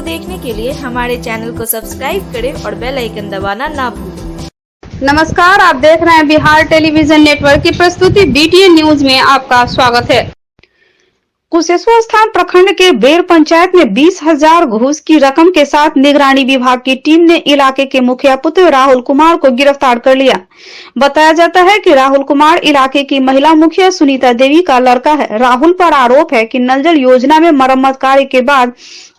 देखने के लिए हमारे चैनल को सब्सक्राइब करें और बेल आइकन दबाना ना भूलें। नमस्कार, आप देख रहे हैं बिहार टेलीविजन नेटवर्क की प्रस्तुति BTN न्यूज में आपका स्वागत है। कुशेश्वरस्थान प्रखंड के बेर पंचायत में 20,000 घूस की रकम के साथ निगरानी विभाग की टीम ने इलाके के मुखिया पुत्र राहुल कुमार को गिरफ्तार कर लिया। बताया जाता है कि राहुल कुमार इलाके की महिला मुखिया सुनीता देवी का लड़का है। राहुल पर आरोप है कि नल जल योजना में मरम्मत कार्य के बाद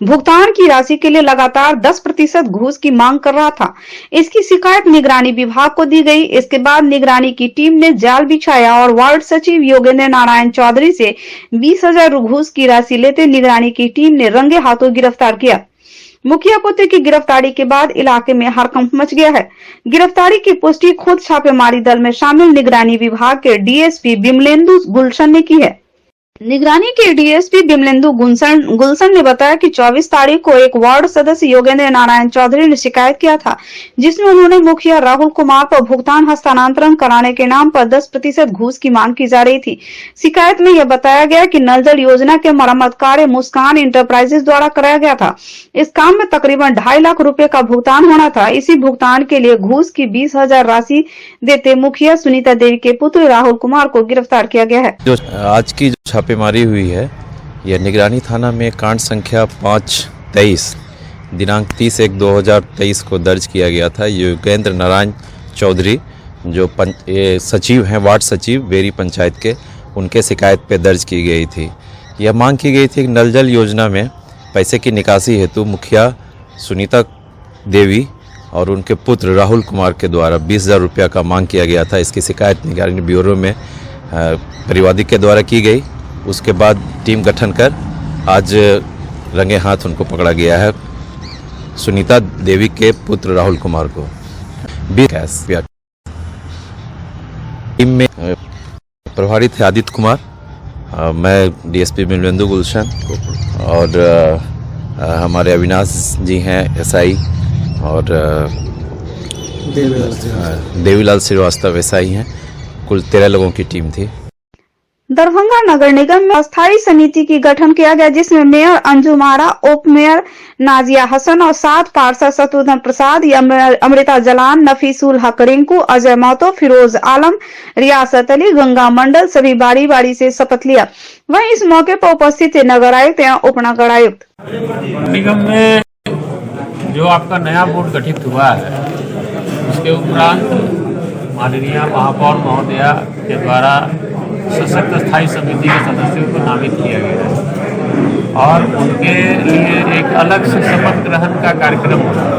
भुगतान की राशि के लिए लगातार 10% घूस की मांग कर रहा था। इसकी शिकायत निगरानी विभाग को दी गई। इसके बाद निगरानी की टीम ने जाल बिछाया और वार्ड सचिव योगेंद्र नारायण चौधरी से 20,000 घूस की राशि लेते निगरानी की टीम ने रंगे हाथों गिरफ्तार किया। मुखिया पुत्र की गिरफ्तारी के बाद इलाके में हड़कंप मच गया है। गिरफ्तारी की पुष्टि खुद छापेमारी दल में शामिल निगरानी विभाग के DSP विमलेंदु गुलशन ने की है। निगरानी के DSP विमलेंदु गुलशन ने बताया कि 24 तारीख को एक वार्ड सदस्य योगेंद्र नारायण चौधरी ने शिकायत किया था, जिसमें उन्होंने मुखिया राहुल कुमार पर भुगतान हस्तांतरण कराने के नाम पर 10% घूस की मांग की जा रही थी। शिकायत में यह बताया गया कि नल जल योजना के मरम्मत कार्य मुस्कान इंटरप्राइजेज द्वारा कराया गया था। इस काम में तकरीबन 2.5 लाख रुपए का भुगतान होना था। इसी भुगतान के लिए घूस की 20,000 राशि देते मुखिया सुनीता देवी के पुत्र राहुल कुमार को गिरफ्तार किया गया है। जो आज की छापेमारी हुई है, यह निगरानी थाना में कांड संख्या 523 दिनांक 30/1/2023 को दर्ज किया गया था। योगेंद्र नारायण चौधरी जो सचिव हैं, वार्ड सचिव बेरी पंचायत के, उनके शिकायत पे दर्ज की गई थी। यह मांग की गई थी कि नल जल योजना में पैसे की निकासी हेतु मुखिया सुनीता देवी और उनके पुत्र राहुल कुमार के द्वारा 20,000 रुपया का मांग किया गया था। इसकी शिकायत निगरानी ब्यूरो में परिवादी के द्वारा की गई। उसके बाद टीम गठन कर आज रंगे हाथ उनको पकड़ा गया है, सुनीता देवी के पुत्र राहुल कुमार को। टीम में प्रभारी थे आदित्य कुमार, मैं DSP विमलेंदु गुलशन और हमारे अविनाश जी हैं SI और देवीलाल श्रीवास्तव SI हैं। कुल 13 लोगों की टीम थी। दरभंगा नगर निगम में अस्थायी समिति की गठन किया गया, जिसमें मेयर अंजू मारा, उप मेयर नाजिया हसन और 7 पार्षद शत्रुघ्न प्रसाद, अमृता जलान, नफीसुल हक रिंकू, अजय महतो, फिरोज आलम, रियासत अली, गंगा मंडल सभी बारी बारी से शपथ लिया। वहीं इस मौके पर उपस्थित थे नगर आयुक्त एवं उप नगर आयुक्त। निगम में जो आपका नया बोर्ड गठित हुआ है, उसके उपरांत माननीय महापौर महोदया के द्वारा सशक्त स्थायी समिति के सदस्यों को नामित किया गया है और उनके लिए एक अलग से शपथ ग्रहण का कार्यक्रम होता है।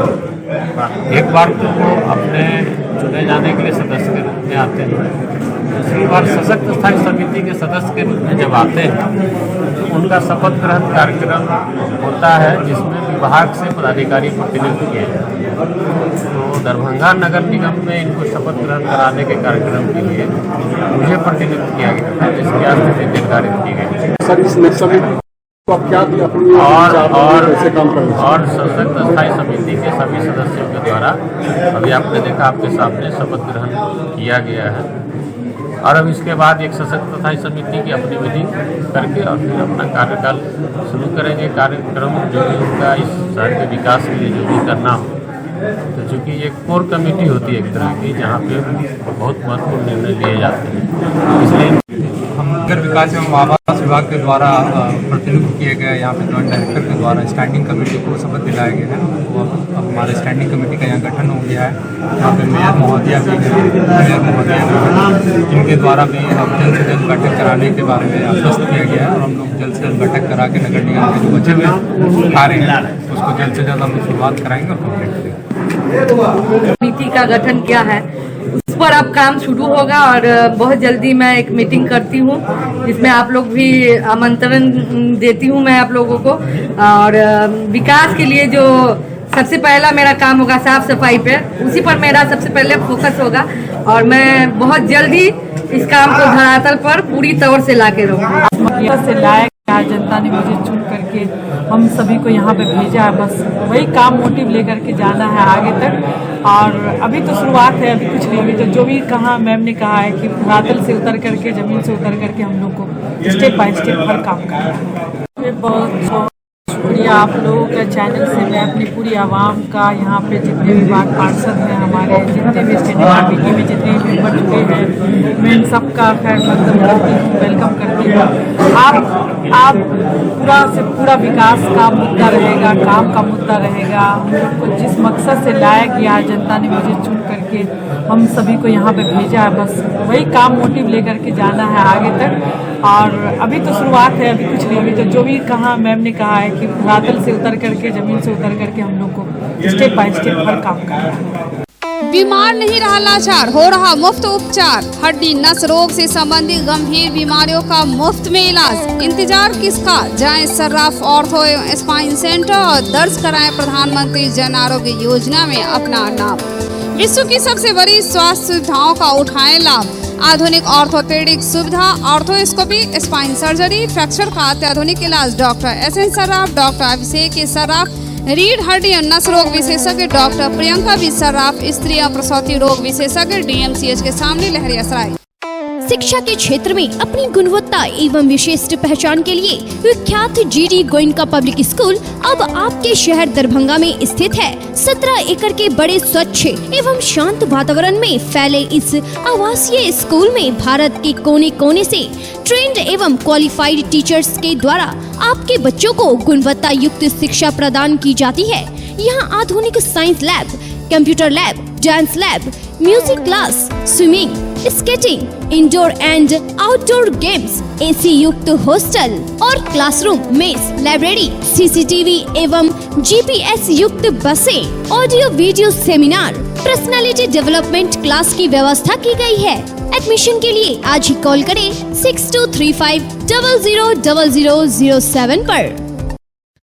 एक बार तो वो अपने चुने जाने के लिए सदस्य के रूप में आते हैं, दूसरी बार सशक्त स्थायी समिति के सदस्य के रूप में जब आते हैं तो उनका शपथ ग्रहण कार्यक्रम होता है, जिसमें विभाग से पदाधिकारी प्रतिनिधित्व किए जाते हैं। तो दरभंगा नगर निगम में इनको शपथ ग्रहण कराने के कार्यक्रम के लिए मुझे प्रतिनिधित्व किया गया था, जिसकी आज मुझे निर्धारित की गई। सर, इस और सशक्त स्थायी समिति के सभी सदस्यों के द्वारा अभी आपने देखा, आपके सामने शपथ ग्रहण किया गया है और अब इसके बाद एक सशक्त स्थायी समिति की अपनी विधि करके और फिर अपना कार्यकाल शुरू करेंगे। कार्यक्रम जो भी होगा इस शहर के विकास के लिए जो भी करना हो, तो चूँकि ये कोर कमेटी होती है एक तरह की, जहाँ पे बहुत महत्वपूर्ण निर्णय लिए जाते हैं, इसलिए हम नगर विकास एवं आवास विभाग के द्वारा प्रतिनिधित्व किए गए यहाँ पे जॉइंट डायरेक्टर के द्वारा स्टैंडिंग कमेटी को शपथ दिलाया गया है। वो अब हमारे स्टैंडिंग कमेटी का यहाँ गठन हो गया है। यहाँ पे मेयर महोदया भी हैं, मेयर महोदया जिनके द्वारा भी अब जल्द से जल्द बैठक कराने के बारे में आश्वस्त किया गया है और हम लोग जल्द से जल्द बैठक करा के नगर निगम के जो बचे हुए कार्य हैं उसको जल्द से जल्द हम शुरुआत कराएंगे और कम्प्लीट करेंगे। समिति का गठन किया है, उस पर अब काम शुरू होगा और बहुत जल्दी मैं एक मीटिंग करती हूँ, जिसमें आप लोग भी आमंत्रण देती हूँ मैं आप लोगों को। और विकास के लिए जो सबसे पहला मेरा काम होगा साफ सफाई पे, उसी पर मेरा सबसे पहले फोकस होगा और मैं बहुत जल्दी इस काम को धरातल पर पूरी तौर से ला के रहूँगी। जनता ने मुझे चुन करके हम सभी को यहाँ पे भेजा है, बस वही काम मोटिव लेकर के जाना है आगे तक। और अभी तो शुरुआत है, अभी कुछ नहीं, अभी तो जो भी कहा मैम ने कहा है कि धरातल से उतर करके, जमीन से उतर करके हम लोग को स्टेप बाय स्टेप हर काम करना है। बहुत शुक्रिया शुक्रिया आप लोगों के चैनल से। मैं अपनी पूरी आवाम का, यहाँ पे जितने भी वार्ड पार्षद हैं हमारे, जितने भी स्टैंडिंग कमेटी में जितने भी मेंबर जुड़े हैं, मैं इन सबका खैर मकदम करती हूँ, वेलकम करती हूँ। आप पूरा से पूरा विकास का मुद्दा रहेगा, काम का मुद्दा रहेगा। हम लोग को जिस मकसद से लाया गया, जनता ने मुझे चुन करके हम सभी को यहाँ पे भेजा है, बस वही काम मोटिव लेकर के जाना है आगे तक। और अभी तो शुरुआत है, अभी कुछ नहीं, अभी तो जो भी कहा मैम ने कहा है कि धरातल से उतर करके, जमीन से उतर करके हम लोग को स्टेप बाय स्टेप हर काम करना है। बीमार नहीं रहा लाचार, हो रहा मुफ्त उपचार। हड्डी नस रोग से संबंधित गंभीर बीमारियों का मुफ्त में इलाज। इंतजार किसका, जाएं सर्राफ ऑर्थो एवं स्पाइन सेंटर और दर्ज कराएं प्रधानमंत्री जन आरोग्य योजना में अपना नाम। विश्व की सबसे बड़ी स्वास्थ्य सुविधाओं का उठाएं लाभ। आधुनिक ऑर्थोपेडिक सुविधा, ऑर्थोस्कोपी, स्पाइन सर्जरी, फ्रैक्चर का अत्याधुनिक इलाज। डॉक्टर SN सर्राफ, डॉक्टर अभिषेक सर्राफ, रीढ़ हड्डी और नस रोग विशेषज्ञ डॉक्टर प्रियंका बी सर्राफ, स्त्री और प्रसूति रोग विशेषज्ञ DMCH के सामने लहरियासराय। शिक्षा के क्षेत्र में अपनी गुणवत्ता एवं विशिष्ट पहचान के लिए विख्यात GD गोयनका पब्लिक स्कूल अब आपके शहर दरभंगा में स्थित है। 17 एकड़ के बड़े स्वच्छ एवं शांत वातावरण में फैले इस आवासीय स्कूल में भारत के कोने कोने से ट्रेंड एवं क्वालिफाइड टीचर्स के द्वारा आपके बच्चों को गुणवत्ता युक्त शिक्षा प्रदान की जाती है। यहाँ आधुनिक science lab, computer lab, dance lab, music class, swimming, skating, indoor and outdoor games, AC युक्त हॉस्टल और क्लासरूम, मेस, लाइब्रेरी, CCTV एवं GPS युक्त बसें, audio video seminar, personality development class की व्यवस्था की गई है। एडमिशन के लिए आज ही कॉल करें 6235000007 पर।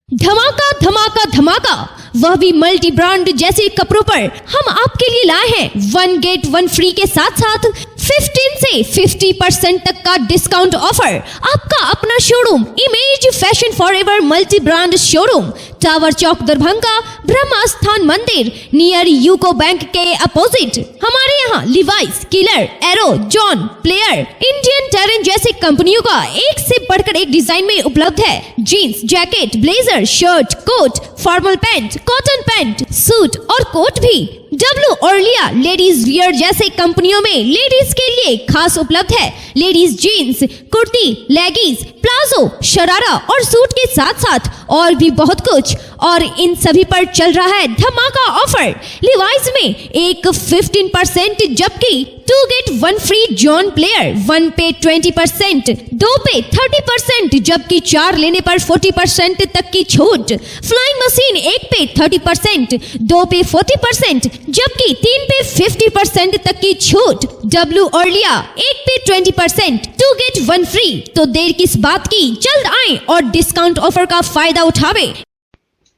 धमाका धमाका धमाका, वह भी मल्टी ब्रांड जैसे कपड़ों पर हम आपके लिए लाए हैं 1 गेट 1 फ्री के साथ साथ 15 से 50% तक का डिस्काउंट ऑफर। आपका अपना showroom Image Fashion Forever multi brand showroom, Tower चौक दरभंगा, ब्रह्मा स्थान मंदिर नियर यूको बैंक के अपोजिट। हमारे यहाँ Levi's, Killer, Arrow, John, Player, Indian Terrain जैसे कंपनियों का एक से बढ़कर एक डिजाइन में उपलब्ध है। Jeans, jacket, blazer, shirt, coat, formal pant, cotton pant, suit और कोट भी। डब्लू और लिया लेडीज वियर जैसे कंपनियों में लेडीज के लिए खास उपलब्ध है। Ladies jeans, kurti, leggings, palazzo, sharara और सूट के साथ साथ और भी बहुत कुछ। और इन सभी पर चल रहा है धमाका ऑफर। लिवाइस में एक 15% जबकि 2 गेट 1 फ्री जॉन प्लेयर, 1 पे 20%, 2 पे 30% जबकि 4 लेने पर 40% तक की छूट। फ्लाइंग मशीन 1 पे 30%, 2 पे 40% जबकि 3 पे 50% तक की छूट। डब्लू और लिया 1 पे 20%, 2 गेट 1 फ्री। तो देर किस बात की, जल्द आएं और डिस्काउंट ऑफर का फायदा उठावे।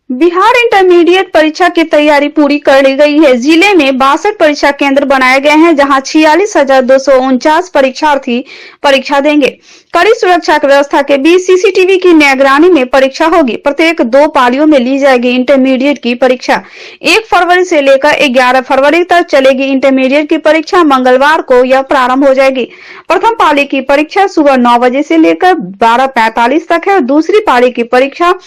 बिहार इंटरमीडिएट परीक्षा की तैयारी पूरी कर ली गई है। जिले में 62 परीक्षा केंद्र बनाए गए हैं, जहां 46,249 परीक्षार्थी परीक्षा देंगे। कड़ी सुरक्षा की व्यवस्था के बीच CCTV की निगरानी में परीक्षा होगी। प्रत्येक 2 पालियों में ली जाएगी इंटरमीडिएट की परीक्षा। 1 फरवरी से लेकर 11 फरवरी तक चलेगी इंटरमीडिएट की परीक्षा। मंगलवार को यह प्रारंभ हो जाएगी। प्रथम पाली की परीक्षा सुबह 9 बजे से लेकर 12:45 तक है और दूसरी पाली की परीक्षा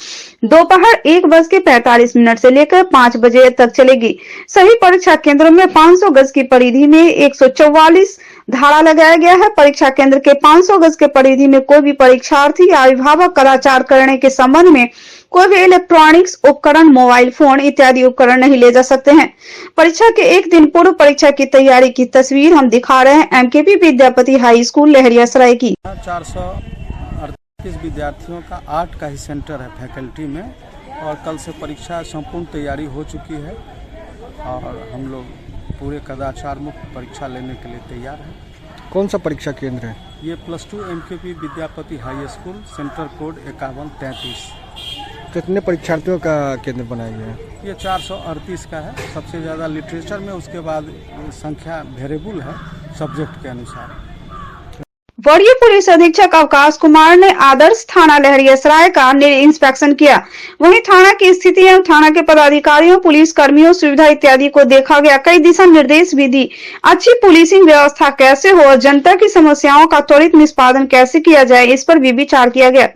दोपहर 1:45 से लेकर 5 बजे तक चलेगी। सभी परीक्षा केंद्रों में 500 गज की परिधि में 144 धारा लगाया गया है। परीक्षा केंद्र के 500 गज के परिधि में कोई भी परीक्षार्थी या अभिभावक कदाचार करने के संबंध में कोई भी इलेक्ट्रॉनिक्स उपकरण, मोबाइल फोन इत्यादि उपकरण नहीं ले जा सकते हैं। परीक्षा के एक दिन पूर्व परीक्षा की तैयारी की तस्वीर हम दिखा रहे हैं MKP Vidyapati high school Laheriasarai की। 438 विद्यार्थियों का 8 का ही सेंटर है फैकल्टी में और कल से परीक्षा संपूर्ण तैयारी हो चुकी है और हम लोग पूरे कदाचार मुक्त परीक्षा लेने के लिए तैयार हैं। कौन सा परीक्षा केंद्र है? ये +2 MKP Vidyapati high school, centre code 5133। कितने परीक्षार्थियों का केंद्र बनाया गया है? ये 438 का है, सबसे ज़्यादा लिटरेचर में, उसके बाद संख्या वेरिएबल है सब्जेक्ट के अनुसार। वरीय पुलिस अधीक्षक अवकाश कुमार ने आदर्श थाना लहरियासराय का इंस्पेक्शन किया। वहीं थाना की स्थिति एवं थाना के पदाधिकारियों, पुलिस कर्मियों, सुविधा इत्यादि को देखा गया। कई दिशा निर्देश भी दी। अच्छी पुलिसिंग व्यवस्था कैसे हो और जनता की समस्याओं का त्वरित निष्पादन कैसे किया जाए, इस पर भी विचार किया गया।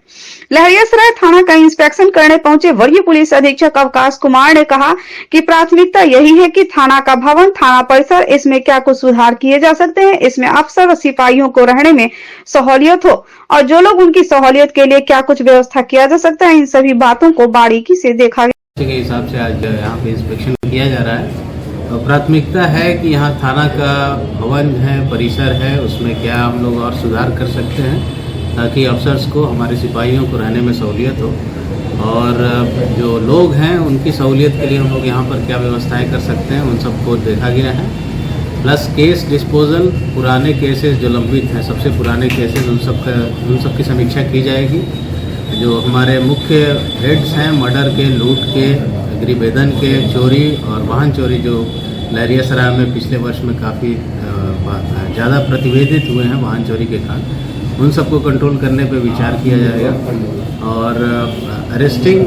लहरियासराय थाना का इंस्पेक्शन करने पहुंचे वरीय पुलिस अधीक्षक अवकाश कुमार ने कहा कि प्राथमिकता यही है कि थाना का भवन, थाना परिसर, इसमें क्या कुछ सुधार किए जा सकते हैं, इसमें अफसर और सिपाहियों को रहने में सहूलियत हो और जो लोग उनकी सहूलियत के लिए क्या कुछ व्यवस्था किया जा सकता है, इन सभी बातों को बारीकी से देखा गया। के हिसाब से आज यहाँ पे इंस्पेक्शन किया जा रहा है। प्राथमिकता है कि यहाँ थाना का भवन है, परिसर है, उसमें क्या हम लोग और सुधार कर सकते हैं ताकि अफसर्स को, हमारे सिपाहियों को रहने में सहूलियत हो और जो लोग हैं उनकी सहूलियत के लिए हम लोग यहाँ पर क्या व्यवस्थाएं कर सकते हैं, उन सबको देखा गया है। प्लस केस डिस्पोजल, पुराने केसेस जो लंबित हैं, सबसे पुराने केसेस, उन सब की समीक्षा की जाएगी। जो हमारे मुख्य हेड्स हैं मर्डर के, लूट के, गृहबेदन के, चोरी और वाहन चोरी जो लहरियासराय में पिछले वर्ष में काफ़ी ज़्यादा प्रतिवेदित हुए हैं वाहन चोरी के कारण, उन सबको कंट्रोल करने पे विचार किया जाएगा। और अरेस्टिंग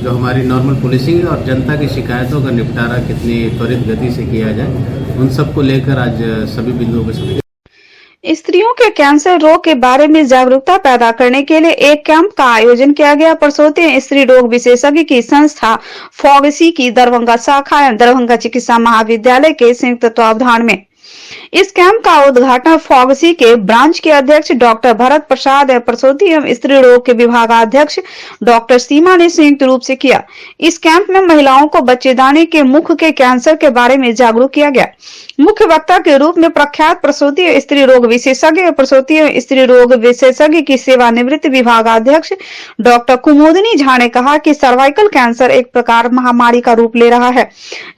जो हमारी नॉर्मल पुलिसिंग है और जनता की शिकायतों का निपटारा कितनी त्वरित गति से किया जाए, उन सबको लेकर आज सभी बिंदुओं पर समीक्षा। स्त्रियों के कैंसर रोग के बारे में जागरूकता पैदा करने के लिए एक कैंप का आयोजन किया गया। परसौती स्त्री रोग विशेषज्ञ की संस्था फॉगसी की दरभंगा शाखा एवं दरभंगा चिकित्सा महाविद्यालय के संयुक्त तत्वावधान में इस कैंप का उद्घाटन फॉगसी के ब्रांच के अध्यक्ष डॉक्टर भरत प्रसाद एवं प्रसूति एवं स्त्री रोग के विभागाध्यक्ष डॉक्टर सीमा ने संयुक्त रूप से किया। इस कैंप में महिलाओं को बच्चेदानी के मुख के कैंसर के बारे में जागरूक किया गया। मुख्य वक्ता के रूप में प्रख्यात प्रसूति एवं स्त्री रोग विशेषज्ञ और प्रसूति एवं स्त्री रोग विशेषज्ञ की सेवानिवृत्त विभागाध्यक्ष डॉक्टर कुमुदनी झा ने कहा कि सर्वाइकल कैंसर एक प्रकार महामारी का रूप ले रहा है।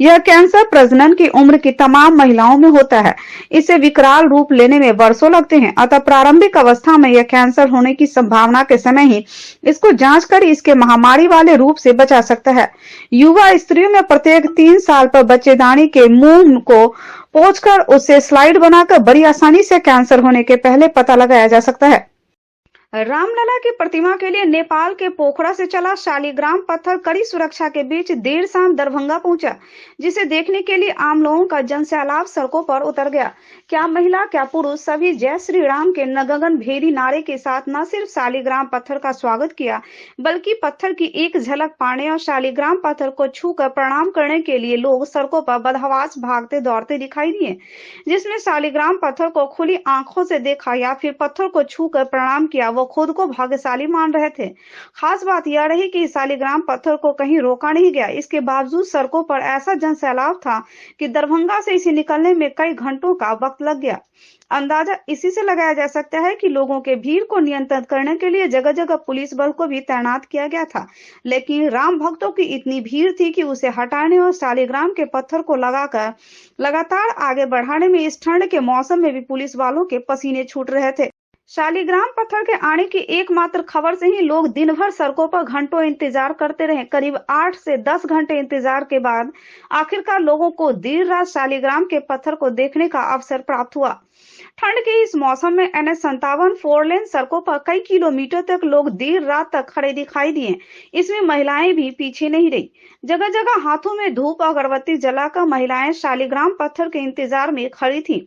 यह कैंसर प्रजनन की उम्र की तमाम महिलाओं में होता है। इसे विकराल रूप लेने में वर्षों लगते हैं। अतः प्रारंभिक अवस्था में यह कैंसर होने की संभावना के समय ही इसको जांच कर इसके महामारी वाले रूप से बचा सकता है। युवा स्त्रियों में प्रत्येक 3 साल पर बच्चेदानी के मुंह को पोंछकर उससे स्लाइड बनाकर बड़ी आसानी से कैंसर होने के पहले पता लगाया जा सकता है। रामलला की प्रतिमा के लिए नेपाल के पोखरा से चला शालिग्राम पत्थर कड़ी सुरक्षा के बीच देर शाम दरभंगा पहुंचा, जिसे देखने के लिए आम लोगों का जनसैलाब सड़कों पर उतर गया। क्या महिला क्या पुरुष सभी जय श्री राम के गगन भेदी नारे के साथ न सिर्फ शालिग्राम पत्थर का स्वागत किया, बल्कि पत्थर की एक झलक पाने और शालिग्राम पत्थर को छूकर प्रणाम करने के लिए लोग सड़कों पर बदहवास भागते दौड़ते दिखाई दिए। जिसमें शालिग्राम पत्थर को खुली आंखों से देखा या फिर पत्थर को छूकर प्रणाम किया, वो खुद को भाग्यशाली मान रहे थे। खास बात यह रही कि शालिग्राम पत्थर को कहीं रोका नहीं गया। इसके बावजूद सड़कों पर ऐसा जनसैलाब था कि दरभंगा से इसे निकलने में कई घंटों का वक्त लग गया। अंदाजा इसी से लगाया जा सकता है कि लोगों के भीड़ को नियंत्रित करने के लिए जगह जगह पुलिस बल को भी तैनात किया गया था, लेकिन राम भक्तों की इतनी भीड़ थी कि उसे हटाने और शालिग्राम के पत्थर को लगाकर लगातार आगे बढ़ाने में इस ठंड के मौसम में भी पुलिस वालों के पसीने छूट रहे थे। शालिग्राम पत्थर के आने की एकमात्र खबर से ही लोग दिन भर सड़कों पर घंटों इंतजार करते रहे। करीब 8 से 10 घंटे इंतजार के बाद आखिरकार लोगों को देर रात शालिग्राम के पत्थर को देखने का अवसर प्राप्त हुआ। ठंड के इस मौसम में NH57 4 लेन सड़कों पर कई किलोमीटर तक लोग देर रात तक खड़े दिखाई दिए। इसमें महिलाएं भी पीछे नहीं रही। जगह जगह हाथों में धूप अगरबत्ती जलाकर महिलाएं शालिग्राम पत्थर के इंतजार में खड़ी थीं,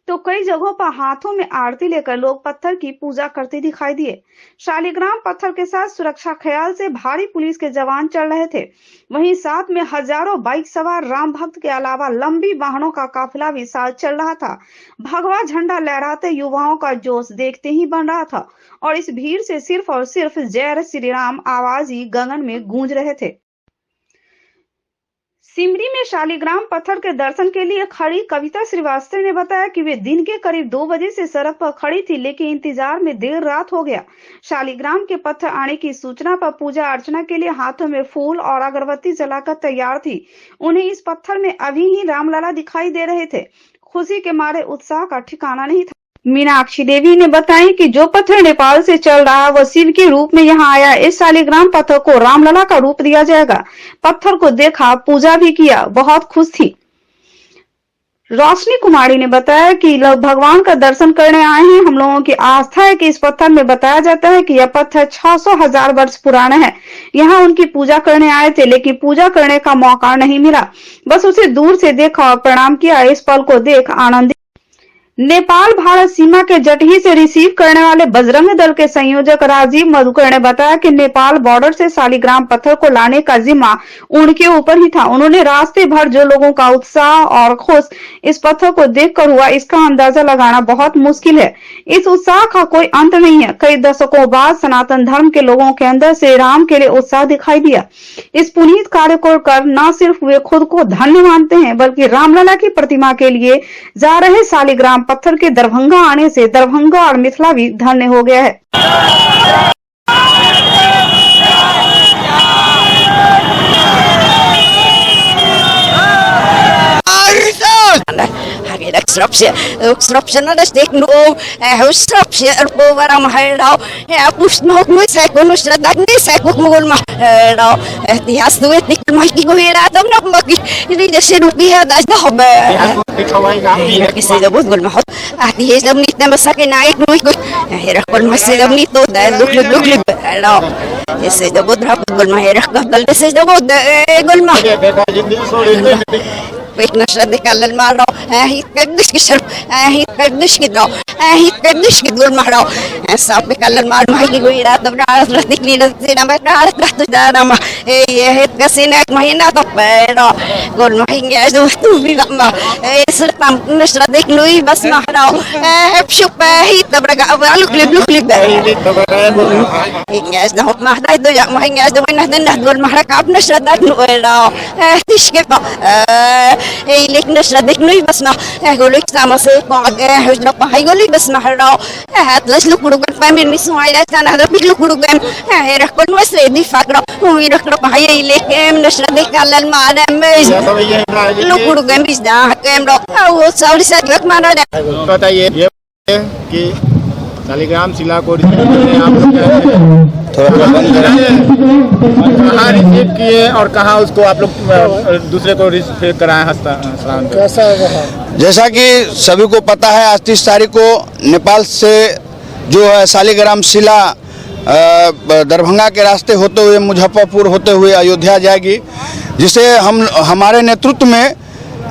तो कई जगहों पर हाथों में आरती लेकर लोग पत्थर की पूजा करते दिखाई दिए। शालिग्राम पत्थर के साथ सुरक्षा ख्याल से भारी पुलिस के जवान चल रहे थे। वहीं साथ में हजारों बाइक सवार राम भक्त के अलावा लंबी वाहनों का काफिला भी साथ चल रहा था। भगवा झंडा लहराते युवाओं का जोश देखते ही बन रहा था और इस भीड़ से सिर्फ और सिर्फ जय श्री राम आवाज ही गगन में गूंज रहे थे। सिमरी में शालिग्राम पत्थर के दर्शन के लिए खड़ी कविता श्रीवास्तव ने बताया कि वे दिन के करीब 2 बजे से सड़क पर खड़ी थी, लेकिन इंतजार में देर रात हो गया। शालिग्राम के पत्थर आने की सूचना पर पूजा अर्चना के लिए हाथों में फूल और अगरबत्ती जलाकर तैयार थी। उन्हें इस पत्थर में अभी ही रामलला दिखाई दे रहे थे। खुशी के मारे उत्साह का ठिकाना नहीं था। मीनाक्षी देवी ने बताया कि जो पत्थर नेपाल से चल रहा है वह शिव के रूप में यहाँ आया। इस शालिग्राम पत्थर को रामलला का रूप दिया जाएगा। पत्थर को देखा, पूजा भी किया, बहुत खुश थी। रोशनी कुमारी ने बताया कि लोग भगवान का दर्शन करने आए हैं। हम लोगों की आस्था है कि इस पत्थर में बताया जाता है कि यह पत्थर 600,000 वर्ष पुराना है। यहाँ उनकी पूजा करने आए थे, लेकिन पूजा करने का मौका नहीं मिला, बस उसे दूर से देखा और प्रणाम किया। इस पल को देख आनंदित। नेपाल भारत सीमा के जटही से रिसीव करने वाले बजरंग दल के संयोजक राजीव मधुकर ने बताया कि नेपाल बॉर्डर से शालिग्राम पत्थर को लाने का जिम्मा उनके ऊपर ही था। उन्होंने रास्ते भर जो लोगों का उत्साह और खुश इस पत्थर को देखकर हुआ, इसका अंदाजा लगाना बहुत मुश्किल है। इस उत्साह का कोई अंत नहीं है। कई दशकों बाद सनातन धर्म के लोगों के अंदर श्री राम के लिए उत्साह दिखाई दिया। इस पुनीत कार्य को कर न सिर्फ वे खुद को धन्य मानते हैं, बल्कि रामलला की प्रतिमा के लिए जा रहे शालिग्राम पत्थर के दरभंगा आने से दरभंगा और मिथिला भी धन्य हो गया है। बताइए कि शालिग्राम शिला को कहाँ रिसीव किए और कहाँ उसको आप लोग दूसरे को रिसीव कराए हस्तांतरण? जैसा कि सभी को पता है, आज 30 तारीख को नेपाल से जो है शालिग्राम शिला दरभंगा के रास्ते होते हुए मुजफ्फरपुर होते हुए अयोध्या जाएगी, जिसे हमारे नेतृत्व में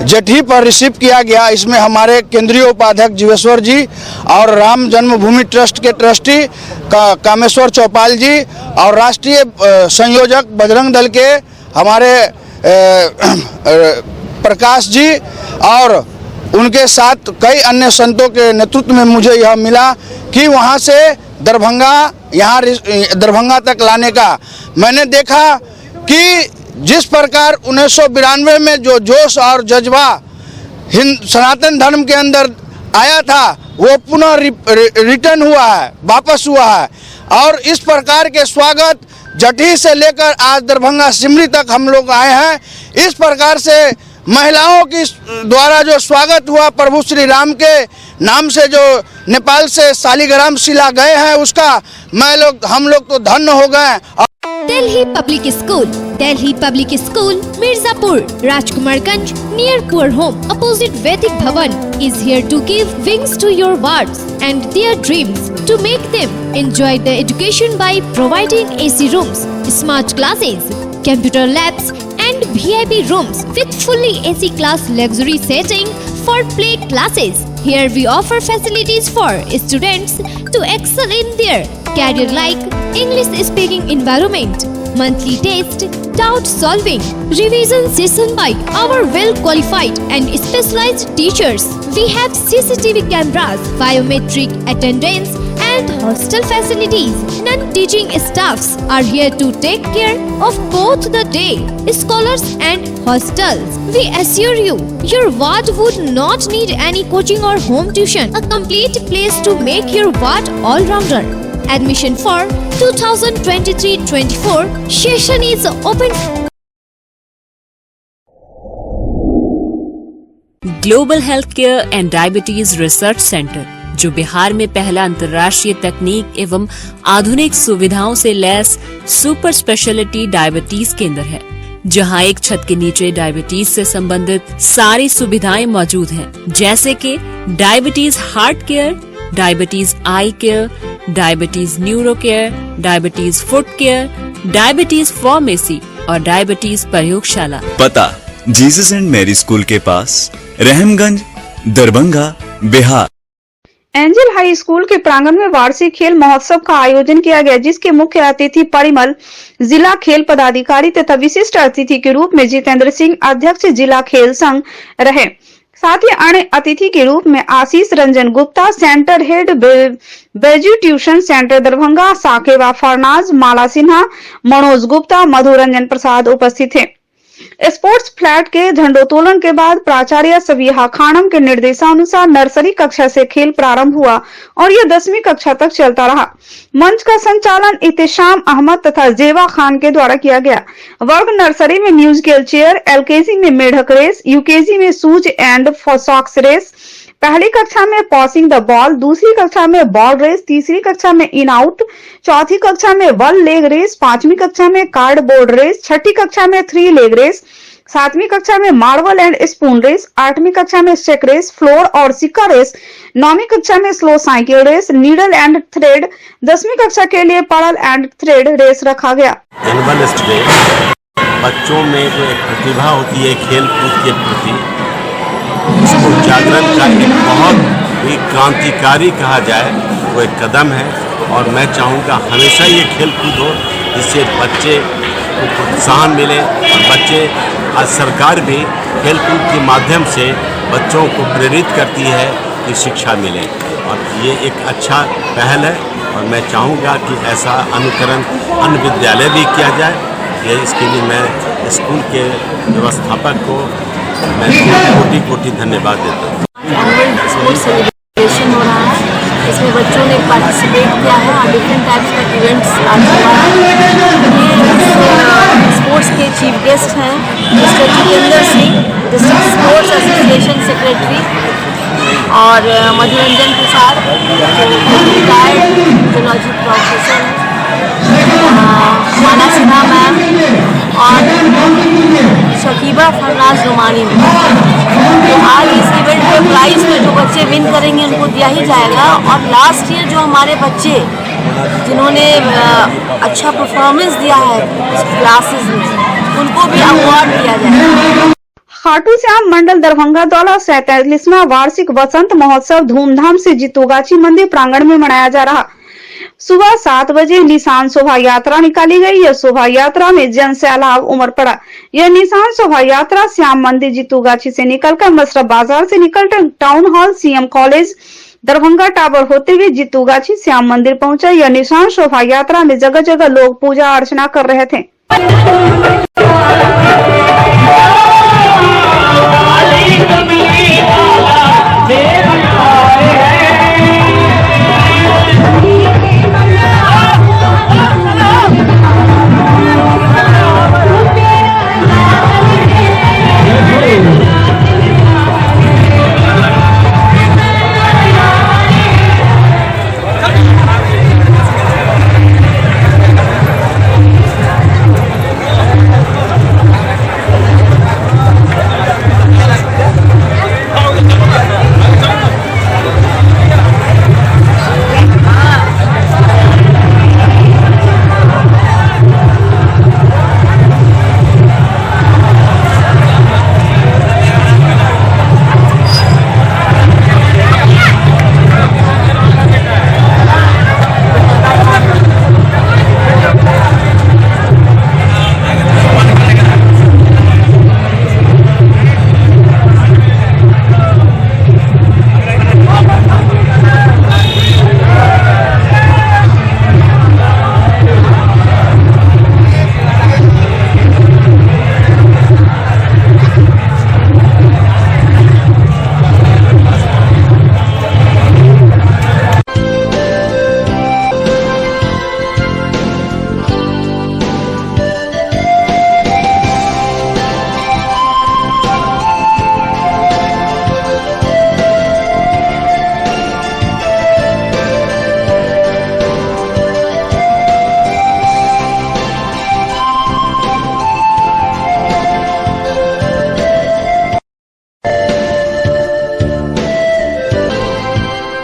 जटही पर रिसीव किया गया। इसमें हमारे केंद्रीय उपाध्यक्ष जीवेश्वर जी और राम जन्मभूमि ट्रस्ट के ट्रस्टी कामेश्वर चौपाल जी और राष्ट्रीय संयोजक बजरंग दल के हमारे प्रकाश जी और उनके साथ कई अन्य संतों के नेतृत्व में मुझे यह मिला कि वहां से दरभंगा तक लाने का मैंने देखा कि जिस प्रकार 1992 में जो जोश और जज्बा सनातन धर्म के अंदर आया था, वो पुनः रिटर्न हुआ है, वापस हुआ है। और इस प्रकार के स्वागत जटही से लेकर आज दरभंगा सिमरी तक हम लोग आए हैं। इस प्रकार से महिलाओं की द्वारा जो स्वागत हुआ प्रभु श्री राम के नाम से, जो नेपाल से शालिग्राम शिला गए हैं, उसका हम लोग तो धन्य हो गए। Delhi public school Mirzapur, Rajkumarganj, near Poor Home, opposite Vedic Bhavan, is here to give wings to your words and their dreams, to make them enjoy the education by providing AC rooms, smart classes, computer labs and VIP rooms with fully AC class luxury setting for play classes. Here we offer facilities for students to excel in their career like English speaking environment, monthly test, doubt solving, revision session by our well qualified and specialized teachers. We have CCTV cameras, biometric attendance and hostel facilities. Non-teaching staffs are here to take care of both the day scholars and hostels. We assure you, your ward would not need any coaching or home tuition. A complete place to make your ward all-rounder. Admission for 2023-24 session is open. Global health care and diabetes research centre, जो बिहार में पहला अंतर्राष्ट्रीय तकनीक एवं आधुनिक सुविधाओं से lace super speciality diabetes केंद्र है। जहां एक छत के नीचे डायबिटीज से संबंधित सारी सुविधाएं मौजूद हैं, जैसे कि diabetes heart care, diabetes eye care, diabetes neuro care, diabetes foot care, diabetes pharmacy और डायबिटीज प्रयोगशाला। पता जीसस एंड मैरी स्कूल के पास, Rahamganj, Darbhanga, Bihar. Angel high school के प्रांगण में वार्षिक खेल महोत्सव का आयोजन किया गया, जिसके मुख्य अतिथि परिमल जिला खेल पदाधिकारी तथा विशिष्ट अतिथि के रूप में जितेंद्र सिंह, अध्यक्ष जिला खेल संघ रहे। साथ ही अन्य अतिथि के रूप में आशीष Ranjan Gupta, centre head Beju tuition centre Darbhanga, Sakewa Farnaz, Mala Sinha, Manoj Gupta, मधु रंजन प्रसाद उपस्थित थे। स्पोर्ट्स फ्लैट के झंडोत्तोलन के बाद प्राचार्य सबिहा खानम के निर्देशानुसार नर्सरी कक्षा से खेल प्रारंभ हुआ और यह 10वीं कक्षा तक चलता रहा। मंच का संचालन इत्तेशाम अहमद तथा जेवा खान के द्वारा किया गया। वर्ग नर्सरी में म्यूजिकल चेयर, एलकेजी में मेढक रेस, यूकेजी में शूज एंड सॉक्स रेस, पहली कक्षा में पासिंग द बॉल, दूसरी कक्षा में बॉल रेस, तीसरी कक्षा में इन आउट, चौथी कक्षा में 1 लेग रेस, पांचवी कक्षा में कार्ड बोर्ड रेस, छठी कक्षा में 3 लेग रेस, सातवीं कक्षा में मार्बल एंड स्पून रेस, आठवीं कक्षा में चेक रेस, फ्लोर और सिक्का रेस, नौवीं कक्षा में slow cycle race, needle and thread, 10वीं कक्षा के लिए पर्ल एंड थ्रेड रेस रखा गया। बच्चों में जो एक प्रतिभा होती है खेल कूद के प्रति, उसको जागरण का एक बहुत ही क्रांतिकारी कहा जाए वो एक कदम है। और मैं चाहूँगा हमेशा ये खेल कूद हो, जिससे बच्चे को प्रोत्साहन मिले और बच्चे, आज सरकार भी खेल कूद के माध्यम से बच्चों को प्रेरित करती है कि शिक्षा मिले, और ये एक अच्छा पहल है। और मैं चाहूँगा कि ऐसा अनुकरण अन्य विद्यालय भी किया जाए। ये इसके लिए मैं स्कूल के व्यवस्थापक को मैं कोटि कोटि धन्यवाद देता हूँ। एनुअल स्पोर्ट्स सेलिब्रेशन हो रहा है, इसमें बच्चों ने पार्टिसिपेट किया है और डिफरेंट टाइप्स का इवेंट्स आ चुका है। ये स्पोर्ट्स के चीफ गेस्ट हैं mister Jitendra Singh, district sports association secretary, और मधु Ranjan Prasad retired zoology professor हैं, माला सिन्हा मैम और शकीबा फरनाज रोमानी में। तो आज इस इवेंट में प्राइज में जो बच्चे विन करेंगे उनको दिया ही जाएगा, और लास्ट ईयर जो हमारे बच्चे जिन्होंने अच्छा परफॉर्मेंस दिया है क्लासेस में, उनको भी अवार्ड दिया जाएगा। खाटू श्याम मंडल दरभंगा द्वारा 47वां वार्षिक वसंत महोत्सव धूमधाम से जितोगाची मंदिर प्रांगण में मनाया जा रहा। सुबह 7 बजे निशान शोभा यात्रा निकाली गई। यह शोभा यात्रा में जन सैलाब उमड़ पड़ा। यह निशान शोभा यात्रा श्याम मंदिर जितोगाची से निकलकर मसरफ बाजार से निकलकर town hall, CM college, Darbhanga tower होते हुए जितोगाची श्याम मंदिर पहुंचा। यह निशान शोभा यात्रा में जगह जगह लोग पूजा अर्चना कर रहे थे।